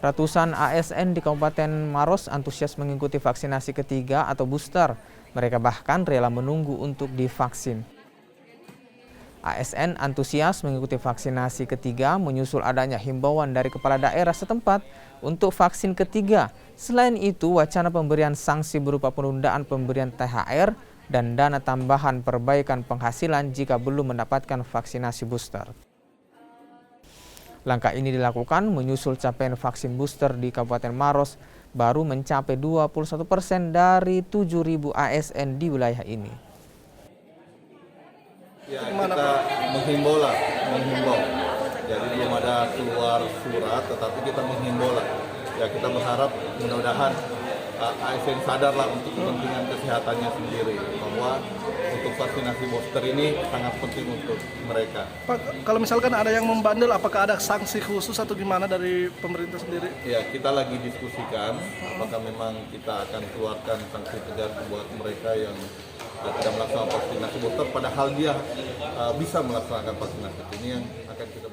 Ratusan ASN di Kabupaten Maros antusias mengikuti vaksinasi ketiga atau booster. Mereka bahkan rela menunggu untuk divaksin. ASN antusias mengikuti vaksinasi ketiga menyusul adanya himbauan dari kepala daerah setempat untuk vaksin ketiga. Selain itu, wacana pemberian sanksi berupa penundaan pemberian THR dan dana tambahan perbaikan penghasilan jika belum mendapatkan vaksinasi booster. Langkah ini dilakukan menyusul capaian vaksin booster di Kabupaten Maros baru mencapai 21% dari 7.000 ASN di wilayah ini. Ya, kita menghimbau. Jadi belum ada keluar surat, tetapi kita menghimbau. Ya, kita berharap mudah-mudahan ASN sadarlah untuk kepentingan kesehatannya sendiri, bahwa untuk vaksinasi booster ini sangat penting untuk mereka. Pak, kalau misalkan ada yang membandel, apakah ada sanksi khusus atau gimana dari pemerintah sendiri? Ya, kita lagi diskusikan apakah memang kita akan keluarkan sanksi tegas buat mereka yang tidak melaksanakan vaksinasi booster, padahal dia bisa melaksanakan vaksinasi. Ini yang akan kita